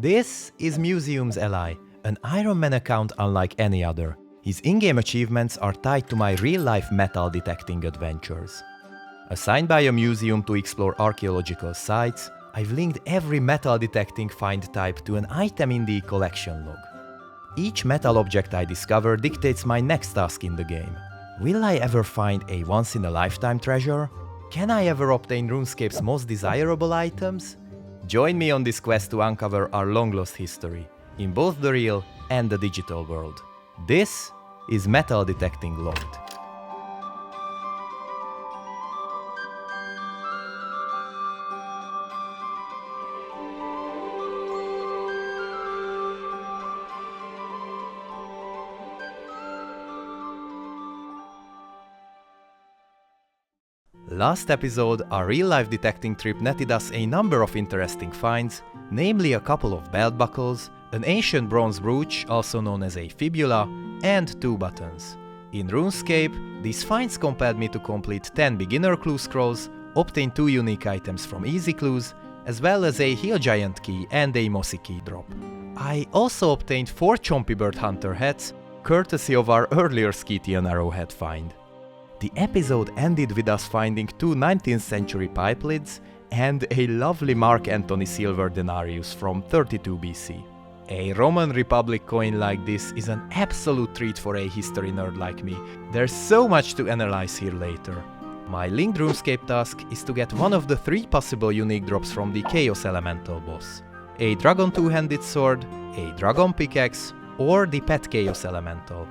This is Museum's Ally, an Iron Man account unlike any other. His in-game achievements are tied to my real-life metal detecting adventures. Assigned by a museum to explore archaeological sites, I've linked every metal detecting find type to an item in the collection log. Each metal object I discover dictates my next task in the game. Will I ever find a once-in-a-lifetime treasure? Can I ever obtain Runescape's most desirable items? Join me on this quest to uncover our long-lost history, in both the real and the digital world. This is Metal Detecting Logged. Last episode, our real-life detecting trip netted us a number of interesting finds, namely a couple of belt buckles, an ancient bronze brooch, also known as a fibula, and 2 buttons. In Runescape, these finds compelled me to complete 10 beginner clue scrolls, obtain 2 unique items from easy clues, as well as a hill giant key and a mossy key drop. I also obtained 4 chompy bird hunter hats, courtesy of our earlier Scythian arrowhead find. The episode ended with us finding 2 19th century pipe lids and a lovely Mark Antony silver denarius from 32 BC. A Roman Republic coin like this is an absolute treat for a history nerd like me. There's so much to analyze here later. My linked RuneScape task is to get one of the 3 possible unique drops from the Chaos Elemental boss. A Dragon 2-handed sword, a Dragon pickaxe, or the Pet Chaos Elemental.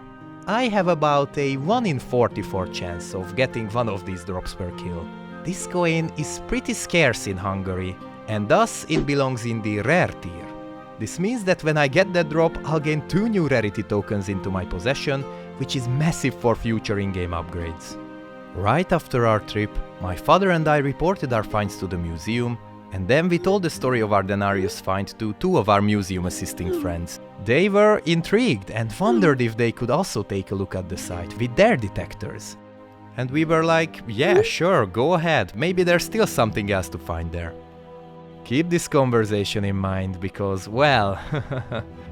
I have about a 1 in 44 chance of getting one of these drops per kill. This coin is pretty scarce in Hungary, and thus it belongs in the rare tier. This means that when I get that drop, I'll gain 2 new rarity tokens into my possession, which is massive for future in-game upgrades. Right after our trip, my father and I reported our finds to the museum, and then we told the story of our Denarius find to 2 of our museum assisting friends. They were intrigued and wondered if they could also take a look at the site with their detectors. And we were like, yeah, sure, go ahead, maybe there's still something else to find there. Keep this conversation in mind because, well,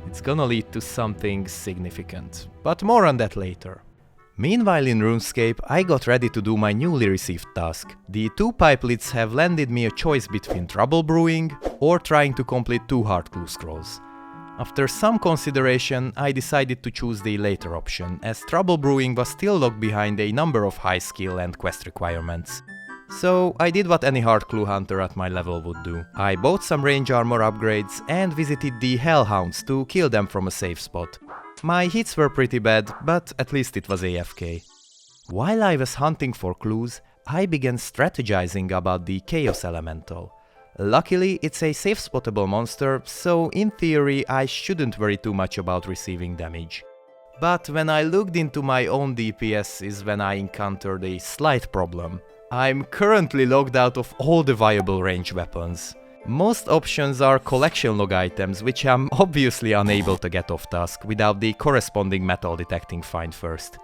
it's gonna lead to something significant. But more on that later. Meanwhile in RuneScape, I got ready to do my newly received task. The 2 pipe lids have landed me a choice between trouble brewing or trying to complete 2 hard clue scrolls. After some consideration, I decided to choose the later option, as trouble brewing was still locked behind a number of high skill and quest requirements. So I did what any hard clue hunter at my level would do. I bought some range armor upgrades and visited the Hellhounds to kill them from a safe spot. My hits were pretty bad, but at least it was AFK. While I was hunting for clues, I began strategizing about the Chaos Elemental. Luckily, it's a safe spottable monster, so in theory I shouldn't worry too much about receiving damage. But when I looked into my own DPS is when I encountered a slight problem. I'm currently logged out of all the viable range weapons. Most options are collection log items, which I'm obviously unable to get off task without the corresponding metal detecting find first.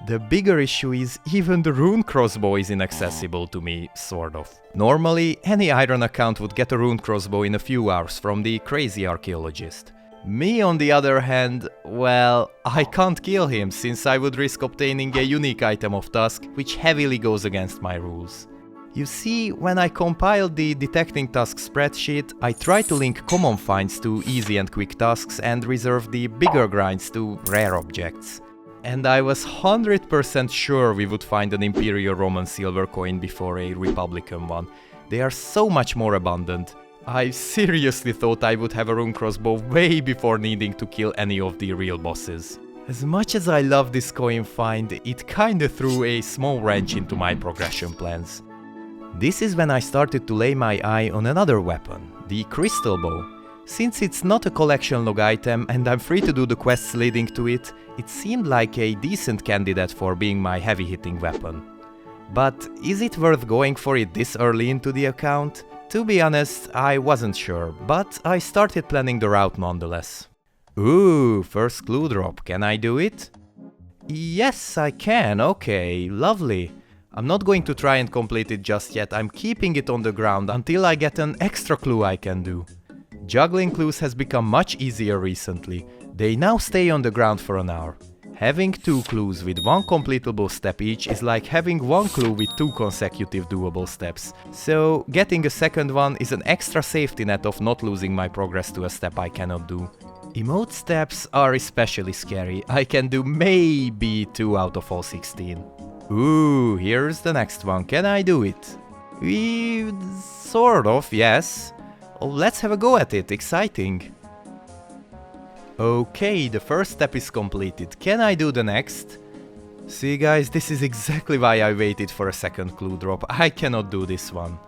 The bigger issue is even the rune crossbow is inaccessible to me, sort of. Normally, any iron account would get a rune crossbow in a few hours from the crazy archaeologist. Me on the other hand, well, I can't kill him since I would risk obtaining a unique item off task, which heavily goes against my rules. You see, when I compiled the detecting task spreadsheet, I tried to link common finds to easy and quick tasks and reserve the bigger grinds to rare objects. And I was 100% sure we would find an Imperial Roman silver coin before a Republican one. They are so much more abundant. I seriously thought I would have a rune crossbow way before needing to kill any of the real bosses. As much as I love this coin find, it kinda threw a small wrench into my progression plans. This is when I started to lay my eye on another weapon, the crystal bow. Since it's not a collection log item and I'm free to do the quests leading to it, it seemed like a decent candidate for being my heavy hitting weapon. But is it worth going for it this early into the account? To be honest, I wasn't sure, but I started planning the route nonetheless. Ooh, first clue drop, can I do it? Yes, I can, okay, lovely. I'm not going to try and complete it just yet, I'm keeping it on the ground until I get an extra clue I can do. Juggling clues has become much easier recently. They now stay on the ground for an hour. Having 2 clues with 1 completable step each is like having 1 clue with 2 consecutive doable steps. So getting a second one is an extra safety net of not losing my progress to a step I cannot do. Emote steps are especially scary. I can do maybe 2 out of all 16. Ooh, here's the next one. Can I do it? Sort of, yes. Oh, let's have a go at it. Exciting. Okay, the first step is completed. Can I do the next? See guys, this is exactly why I waited for a second clue drop. I cannot do this one.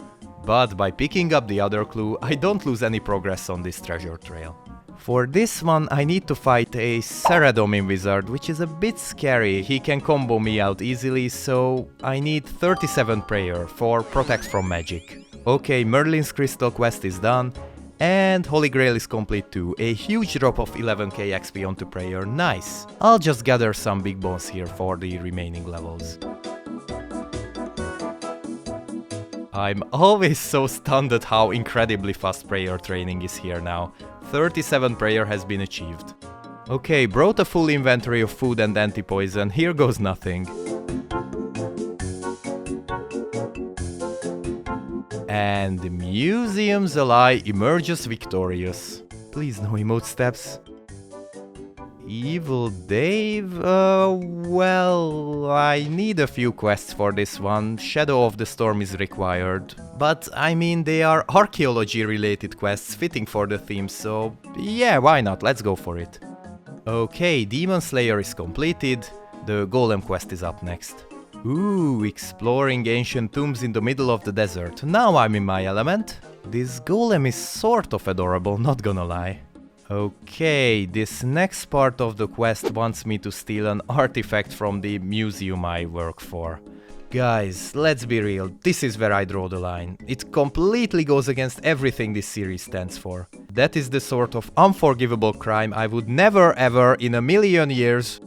But by picking up the other clue, I don't lose any progress on this treasure trail. For this one, I need to fight a Saradomin wizard, which is a bit scary. He can combo me out easily, so I need 37 prayer for protect from magic. Okay, Merlin's crystal quest is done. And Holy Grail is complete too. A huge drop of 11k XP onto prayer, nice. I'll just gather some big bones here for the remaining levels. I'm always so stunned at how incredibly fast prayer training is here now. 37 prayer has been achieved. Okay, brought a full inventory of food and anti-poison, here goes nothing. And the museum's ally emerges victorious. Please no emote steps. Evil Dave? Well, I need a few quests for this one. Shadow of the Storm is required. But I mean, they are archaeology related quests fitting for the theme, so yeah, why not? Let's go for it. Okay, Demon Slayer is completed. The Golem quest is up next. Ooh, exploring ancient tombs in the middle of the desert. Now I'm in my element. This golem is sort of adorable, not gonna lie. Okay, this next part of the quest wants me to steal an artifact from the museum I work for. Guys, let's be real, this is where I draw the line. It completely goes against everything this series stands for. That is the sort of unforgivable crime I would never ever in a million years...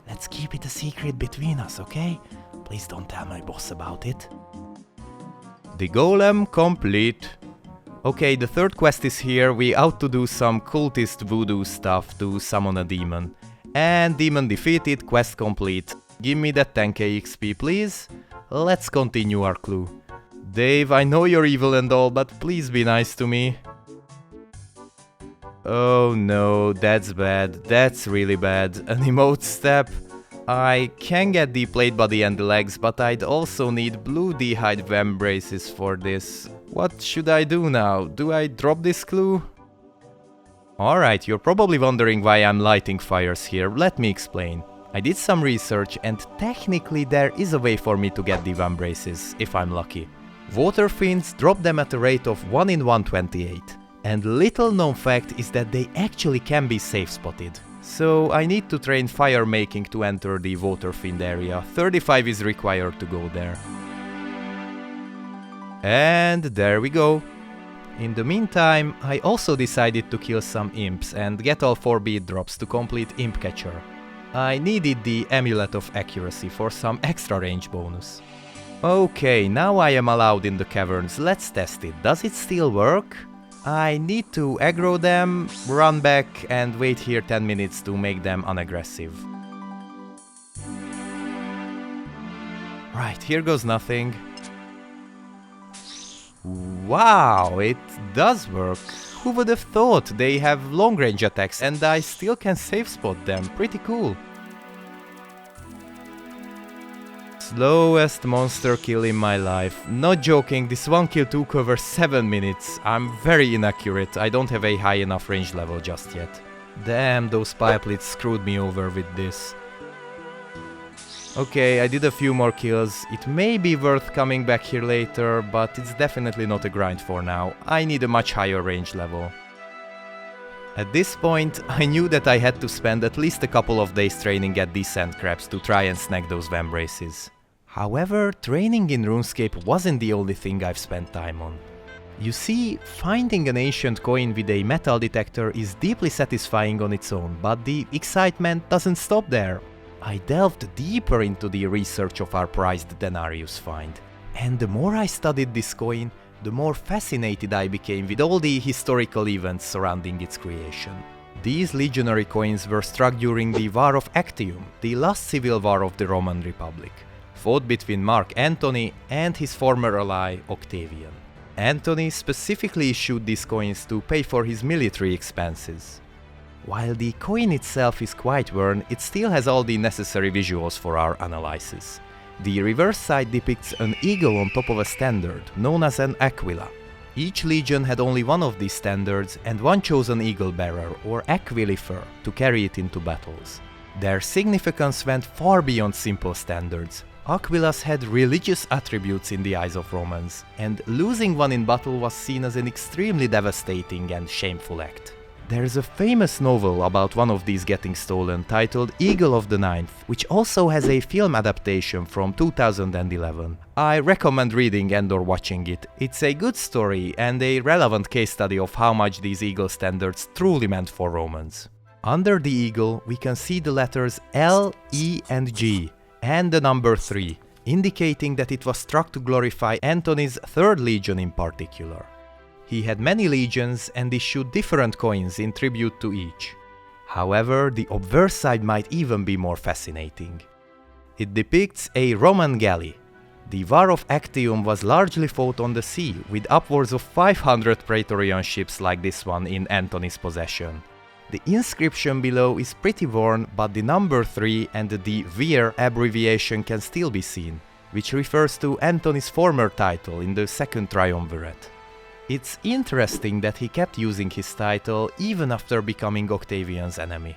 Let's keep it a secret between us, okay? Please don't tell my boss about it. The golem complete. Okay, the third quest is here. We out to do some cultist voodoo stuff to summon a demon. And demon defeated, quest complete. Give me that 10k XP, please. Let's continue our clue. Dave, I know you're evil and all, but please be nice to me. Oh no, that's bad. That's really bad. An emote step. I can get the plate body and the legs, but I'd also need blue D-hide braces for this. What should I do now? Do I drop this clue? Alright, you're probably wondering why I'm lighting fires here. Let me explain. I did some research and technically there is a way for me to get the braces, if I'm lucky. Water fiends drop them at a rate of 1 in 128. And little known fact is that they actually can be safe spotted. So I need to train fire making to enter the water fiend area. 35 is required to go there. And there we go. In the meantime, I also decided to kill some imps and get all 4 bead drops to complete Imp Catcher. I needed the Amulet of Accuracy for some extra range bonus. Okay, now I am allowed in the caverns. Let's test it. Does it still work? I need to aggro them, run back and wait here 10 minutes to make them unaggressive. Right, here goes nothing. Wow, it does work. Who would have thought? They have long range attacks and I still can safe spot them. Pretty cool. Slowest monster kill in my life. Not joking, this one kill took over 7 minutes. I'm very inaccurate, I don't have a high enough range level just yet. Damn, those pipelets screwed me over with this. Okay, I did a few more kills. It may be worth coming back here later, but it's definitely not a grind for now. I need a much higher range level. At this point, I knew that I had to spend at least a couple of days training at these sand crabs to try and snag those braces. However, training in Runescape wasn't the only thing I've spent time on. You see, finding an ancient coin with a metal detector is deeply satisfying on its own, but the excitement doesn't stop there. I delved deeper into the research of our prized Denarius find. And the more I studied this coin, the more fascinated I became with all the historical events surrounding its creation. These legionary coins were struck during the War of Actium, the last civil war of the Roman Republic, fought between Mark Antony and his former ally Octavian. Antony specifically issued these coins to pay for his military expenses. While the coin itself is quite worn, it still has all the necessary visuals for our analysis. The reverse side depicts an eagle on top of a standard, known as an aquila. Each legion had only one of these standards and one chosen eagle bearer, or aquilifer, to carry it into battles. Their significance went far beyond simple standards. Aquilas had religious attributes in the eyes of Romans, and losing one in battle was seen as an extremely devastating and shameful act. There's a famous novel about one of these getting stolen titled Eagle of the Ninth, which also has a film adaptation from 2011. I recommend reading and or watching it. It's a good story and a relevant case study of how much these eagle standards truly meant for Romans. Under the eagle we can see the letters L, E and G, and the number 3, indicating that it was struck to glorify Antony's 3rd legion in particular. He had many legions and issued different coins in tribute to each. However, the obverse side might even be more fascinating. It depicts a Roman galley. The War of Actium was largely fought on the sea, with upwards of 500 Praetorian ships like this one in Antony's possession. The inscription below is pretty worn, but the number 3 and the Vir abbreviation can still be seen, which refers to Antony's former title in the Second Triumvirate. It's interesting that he kept using his title even after becoming Octavian's enemy.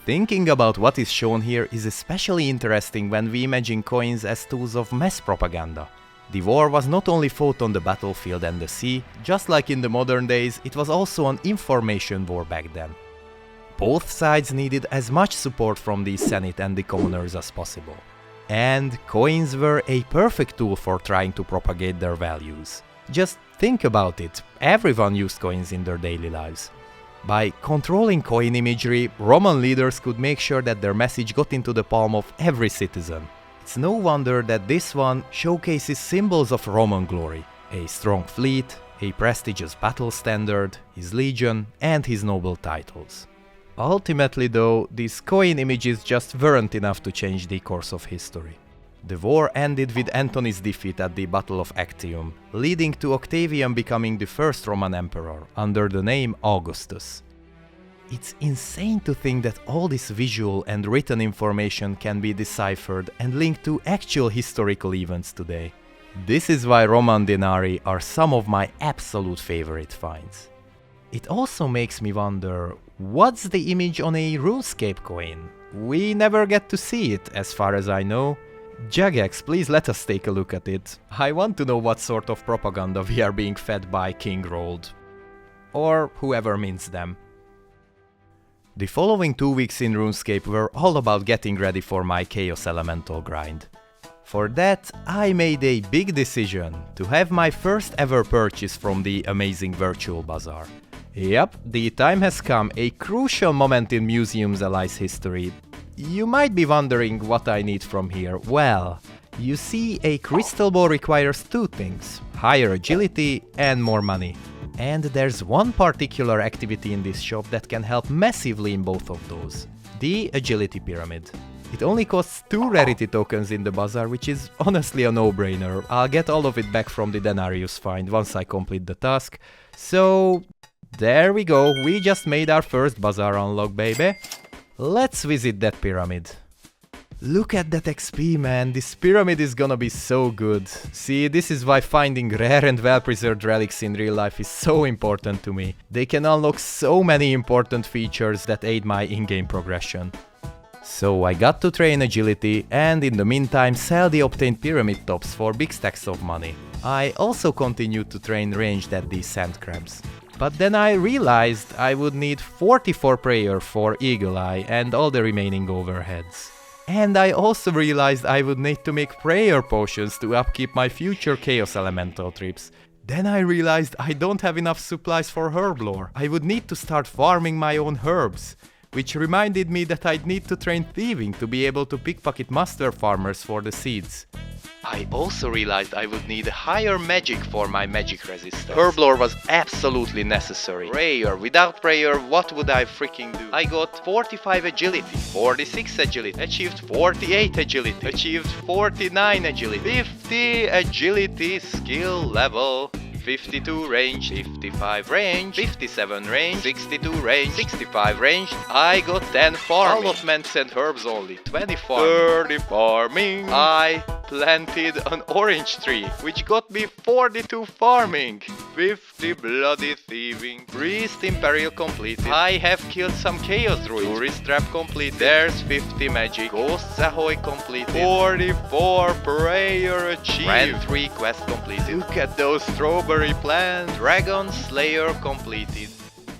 Thinking about what is shown here is especially interesting when we imagine coins as tools of mass propaganda. The war was not only fought on the battlefield and the sea, just like in the modern days, it was also an information war back then. Both sides needed as much support from the Senate and the commoners as possible. And coins were a perfect tool for trying to propagate their values. Just think about it, everyone used coins in their daily lives. By controlling coin imagery, Roman leaders could make sure that their message got into the palm of every citizen. It's no wonder that this one showcases symbols of Roman glory: a strong fleet, a prestigious battle standard, his legion, and his noble titles. Ultimately though, these coin images just weren't enough to change the course of history. The war ended with Antony's defeat at the Battle of Actium, leading to Octavian becoming the first Roman emperor, under the name Augustus. It's insane to think that all this visual and written information can be deciphered and linked to actual historical events today. This is why Roman denarii are some of my absolute favorite finds. It also makes me wonder, what's the image on a Runescape coin? We never get to see it, as far as I know. Jagex, please let us take a look at it. I want to know what sort of propaganda we are being fed by King Rold. Or whoever mints them. The following 2 weeks in RuneScape were all about getting ready for my Chaos Elemental grind. For that, I made a big decision to have my first ever purchase from the amazing virtual Bazaar. Yep, the time has come, a crucial moment in Museum's Allies history. You might be wondering what I need from here. Well, you see, a crystal ball requires 2 things: higher agility and more money. And there's one particular activity in this shop that can help massively in both of those: the agility pyramid. It only costs 2 rarity tokens in the Bazaar, which is honestly a no-brainer. I'll get all of it back from the Denarius find once I complete the task. So there we go, we just made our first Bazaar unlock, baby. Let's visit that pyramid. Look at that XP, man, this pyramid is gonna be so good. See, this is why finding rare and well-preserved relics in real life is so important to me. They can unlock so many important features that aid my in-game progression. So I got to train agility and in the meantime sell the obtained pyramid tops for big stacks of money. I also continued to train ranged at these sand crabs. But then I realized I would need 44 prayer for Eagle Eye and all the remaining overheads. And I also realized I would need to make prayer potions to upkeep my future Chaos Elemental trips. Then I realized I don't have enough supplies for herb lore. I would need to start farming my own herbs. which reminded me that I'd need to train thieving to be able to pickpocket master farmers for the seeds. I also realized I would need higher magic for my magic resistance. Herblore was absolutely necessary. Prayer. Without prayer, what would I freaking do? I got 45 agility, 46 agility, achieved 48 agility, achieved 49 agility, 50 agility skill level. 52 range, 55 range, 57 range, 62 range, 65 range. I got 10 farming. Allotments and herbs only, 20 farming. 30 farming. I planted an orange tree, which got me 42 farming. 50 bloody thieving. Priest Imperial completed. I have killed some chaos druids. Tourist trap completed. There's 50 magic. Ghosts Ahoy completed. 44 prayer achieved. Grand 3 quest completed. Look at those strawberry plants. Dragon Slayer completed.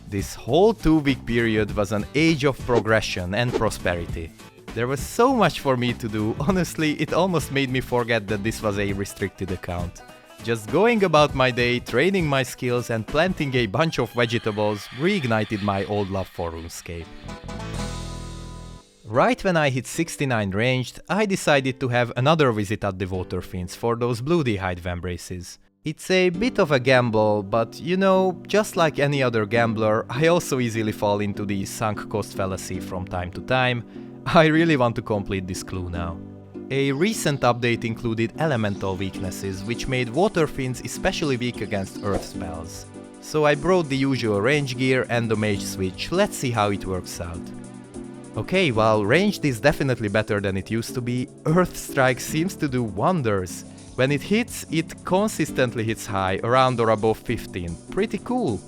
This whole 2-week period was an age of progression and prosperity. There was so much for me to do, honestly it almost made me forget that this was a restricted account. Just going about my day, training my skills and planting a bunch of vegetables reignited my old love for Runescape. Right when I hit 69 ranged, I decided to have another visit at the Water Fiends for those blue d'hide vambraces. It's a bit of a gamble, but you know, just like any other gambler, I also easily fall into the sunk cost fallacy from time to time. I really want to complete this clue now. A recent update included elemental weaknesses, which made Water Fiends especially weak against earth spells. So I brought the usual range gear and the mage switch, let's see how it works out. Okay, while ranged is definitely better than it used to be, Earth Strike seems to do wonders. When it hits, it consistently hits high, around or above 15. Pretty cool.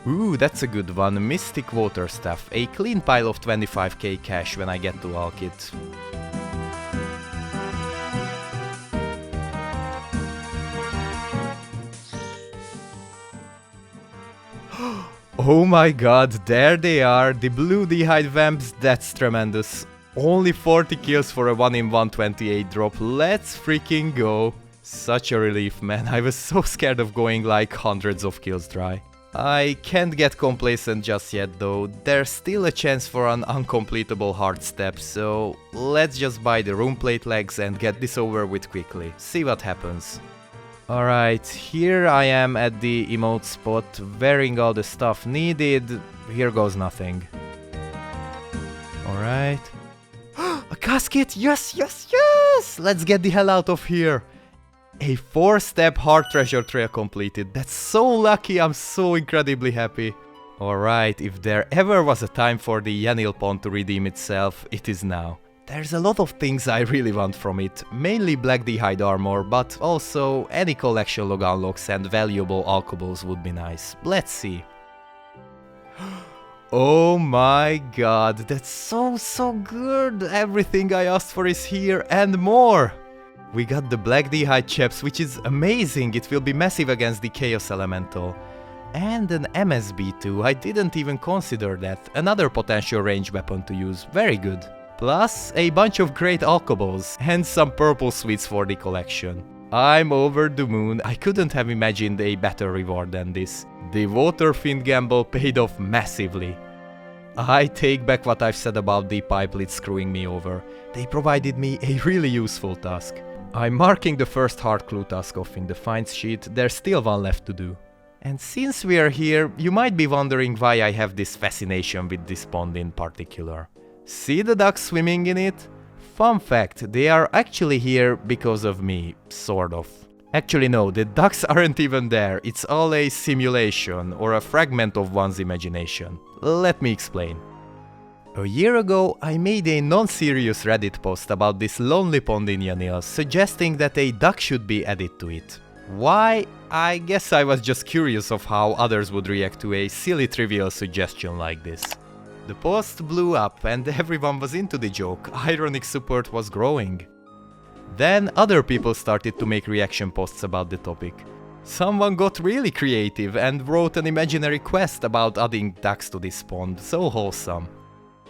Ooh, that's a good one. Mystic Water Staff. A clean pile of 25k cash when I get to Alk it. Oh my god, there they are, the blue d'hide vamps, that's tremendous. Only 40 kills for a 1 in 128 drop, let's freaking go. Such a relief, man, I was so scared of going like hundreds of kills dry. I can't get complacent just yet though, there's still a chance for an uncompletable hard step, so let's just buy the rune plate legs and get this over with quickly, see what happens. Alright, here I am at the emote spot, wearing all the stuff needed, here goes nothing. Alright. A casket, yes, yes, yes! Let's get the hell out of here! A 4-step hard treasure trail completed, that's so lucky, I'm so incredibly happy. Alright, if there ever was a time for the Yanille pond to redeem itself, it is now. There's a lot of things I really want from it, mainly black d'hide armor, but also any collection log unlocks and valuable alcohols would be nice. Let's see. Oh my god, that's so good! Everything I asked for is here and more! We got the black d'hide chaps, which is amazing, it will be massive against the Chaos Elemental. And an MSB too, I didn't even consider that, another potential range weapon to use, very good. Plus a bunch of great alcohols and some purple sweets for the collection. I'm over the moon, I couldn't have imagined a better reward than this. The Water Fiend gamble paid off massively. I take back what I've said about the pipelets screwing me over. They provided me a really useful task. I'm marking the first hard clue task off in the finds sheet, there's still one left to do. And since we're here, you might be wondering why I have this fascination with this pond in particular. See the ducks swimming in it? Fun fact, they are actually here because of me, sort of. Actually no, the ducks aren't even there, it's all a simulation or a fragment of one's imagination. Let me explain. A year ago, I made a non-serious Reddit post about this lonely pond in Yanille, suggesting that a duck should be added to it. Why? I guess I was just curious of how others would react to a silly trivial suggestion like this. The post blew up and everyone was into the joke, ironic support was growing. Then other people started to make reaction posts about the topic. Someone got really creative and wrote an imaginary quest about adding ducks to this pond, so wholesome.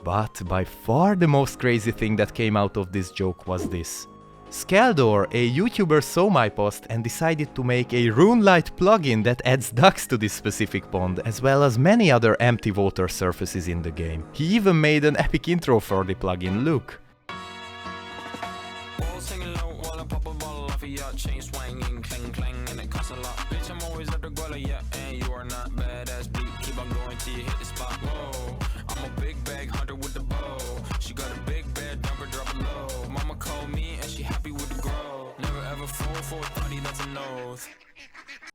But by far the most crazy thing that came out of this joke was this. Skaldor, a YouTuber, saw my post and decided to make a RuneLite plugin that adds ducks to this specific pond, as well as many other empty water surfaces in the game. He even made an epic intro for the plugin, look.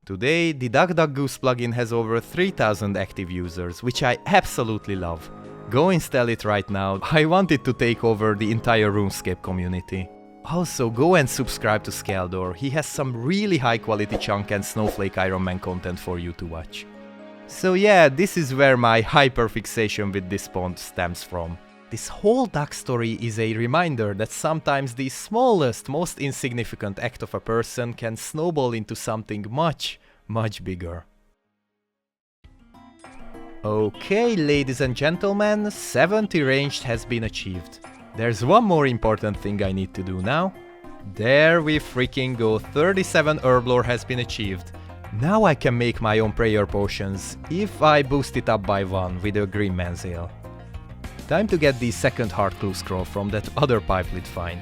Today, the DuckDuckGoose plugin has over 3000 active users, which I absolutely love. Go install it right now, I want it to take over the entire Runescape community. Also, go and subscribe to Skaldor, he has some really high quality Chunk and Snowflake Iron Man content for you to watch. So yeah, this is where my hyperfixation with this pond stems from. This whole duck story is a reminder that sometimes the smallest, most insignificant act of a person can snowball into something much, much bigger. Okay, ladies and gentlemen, 70 ranged has been achieved. There's one more important thing I need to do now. There we freaking go, 37 herblore has been achieved. Now I can make my own prayer potions, if I boost it up by 1 with a green man's ale. Time to get the second heart clue scroll from that other pipelet find.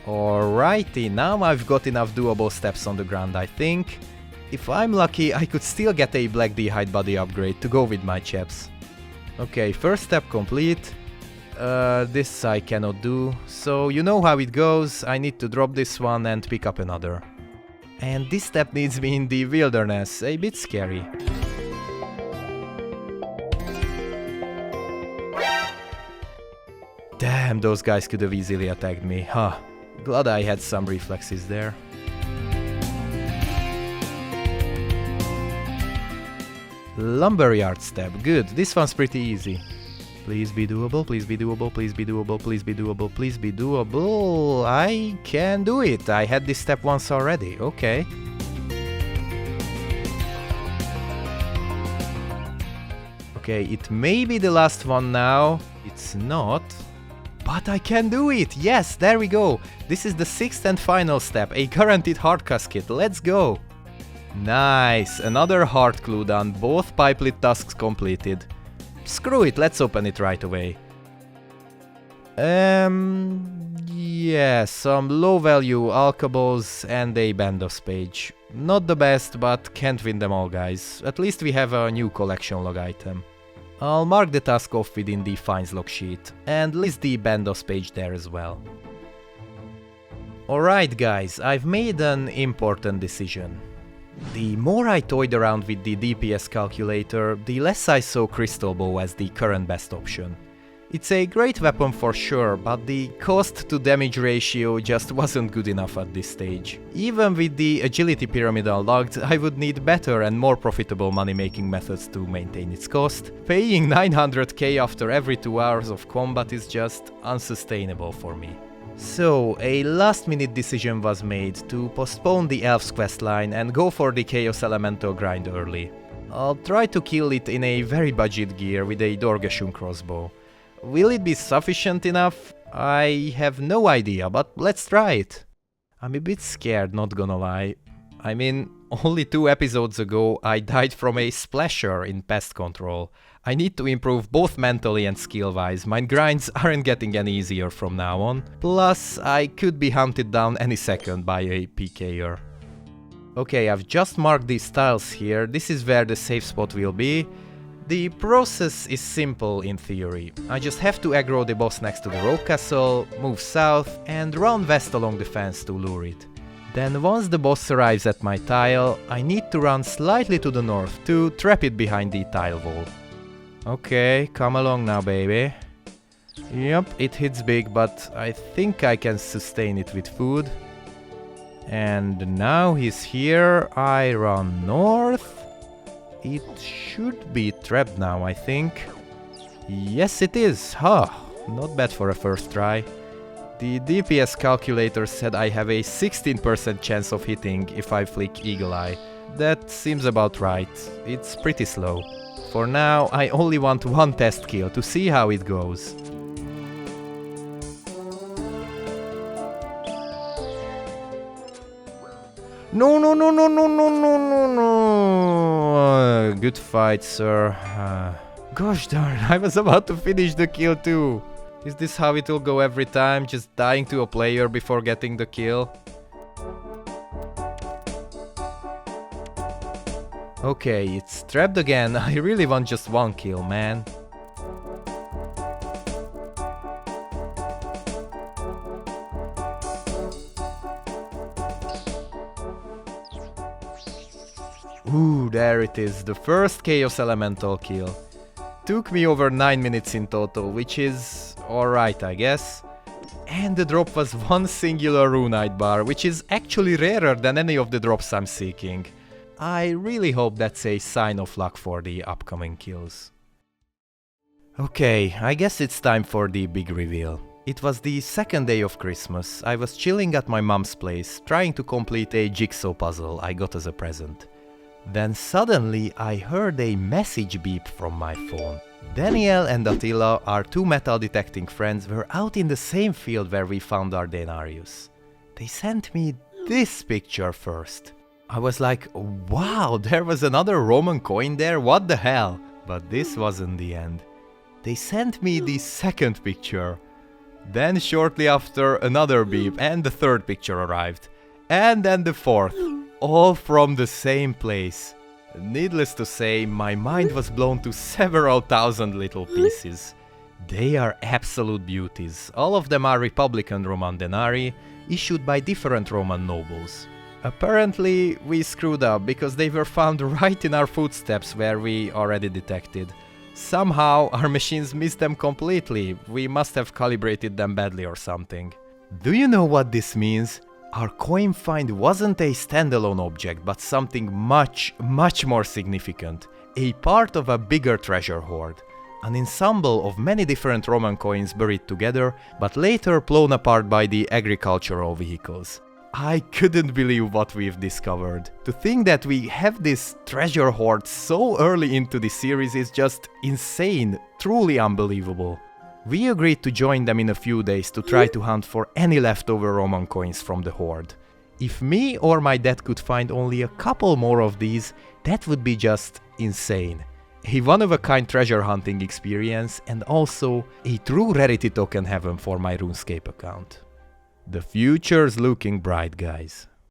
Alrighty, now I've got enough doable steps on the ground, I think. If I'm lucky, I could still get a black d'hide body upgrade to go with my chaps. Okay, first step complete. This I cannot do, so you know how it goes, I need to drop this one and pick up another. And this step needs me in the wilderness, a bit scary. Damn, those guys could have easily attacked me, huh. Glad I had some reflexes there. Lumberyard step, good, this one's pretty easy. Please be doable, please be doable, please be doable, please be doable, please be doable. I can do it, I had this step once already, okay. Okay, it may be the last one now, it's not. But I can do it! Yes, there we go! This is the 6th and final step, a guaranteed heart casket, let's go! Nice, another heart clue done, both pipelet tasks completed. Screw it, let's open it right away. Yeah, some low value alkables and a Bandos page. Not the best, but can't win them all, guys. At least we have a new collection log item. I'll mark the task off within the finds log sheet, and list the Bandos page there as well. Alright guys, I've made an important decision. The more I toyed around with the DPS calculator, the less I saw Crystal Bow as the current best option. It's a great weapon for sure, but the cost to damage ratio just wasn't good enough at this stage. Even with the agility pyramid unlocked, I would need better and more profitable money-making methods to maintain its cost. Paying 900k after every 2 hours of combat is just unsustainable for me. So, a last-minute decision was made to postpone the Elves questline and go for the Chaos Elemental grind early. I'll try to kill it in a very budget gear with a Dorgashun crossbow. Will it be sufficient enough? I have no idea, but let's try it. I'm a bit scared, not gonna lie. I mean, only 2 episodes ago I died from a splasher in pest control. I need to improve both mentally and skill-wise, my grinds aren't getting any easier from now on. Plus, I could be hunted down any second by a PKer. Okay, I've just marked these tiles here, this is where the safe spot will be. The process is simple in theory. I just have to aggro the boss next to the rogue castle, move south, and run west along the fence to lure it. Then once the boss arrives at my tile, I need to run slightly to the north to trap it behind the tile wall. Okay, come along now, baby. Yep, it hits big, but I think I can sustain it with food. And now he's here, I run north. It should be trapped now, I think. Yes, it is. Huh, not bad for a first try. The DPS calculator said I have a 16% chance of hitting if I flick Eagle Eye. That seems about right. It's pretty slow. For now, I only want one test kill to see how it goes. No, no, no, no, no, no, no, no, no. Good fight, sir. Gosh darn, I was about to finish the kill too. Is this how it will go every time? Just dying to a player before getting the kill? Okay, it's trapped again. I really want just one kill, man. Ooh, there it is, the first Chaos Elemental kill. Took me over 9 minutes in total, which is alright, I guess. And the drop was one singular Runite bar, which is actually rarer than any of the drops I'm seeking. I really hope that's a sign of luck for the upcoming kills. Okay, I guess it's time for the big reveal. It was the second day of Christmas. I was chilling at my mom's place, trying to complete a jigsaw puzzle I got as a present. Then suddenly I heard a message beep from my phone. Yanille and Attila, our two metal detecting friends, were out in the same field where we found our Denarius. They sent me this picture first. I was like, wow, there was another Roman coin there, what the hell? But this wasn't the end. They sent me the second picture. Then shortly after, another beep and the third picture arrived. And then the fourth. All from the same place. Needless to say, my mind was blown to several thousand little pieces. They are absolute beauties. All of them are Republican Roman denarii, issued by different Roman nobles. Apparently, we screwed up because they were found right in our footsteps where we already detected. Somehow, our machines missed them completely. We must have calibrated them badly or something. Do you know what this means? Our coin find wasn't a standalone object, but something much more significant. A part of a bigger treasure hoard. An ensemble of many different Roman coins buried together, but later blown apart by the agricultural vehicles. I couldn't believe what we've discovered. To think that we have this treasure hoard so early into the series is just insane, truly unbelievable. We agreed to join them in a few days to try to hunt for any leftover Roman coins from the hoard. If me or my dad could find only a couple more of these, that would be just insane. A one-of-a-kind treasure hunting experience and also a true rarity token heaven for my Runescape account. The future's looking bright, guys.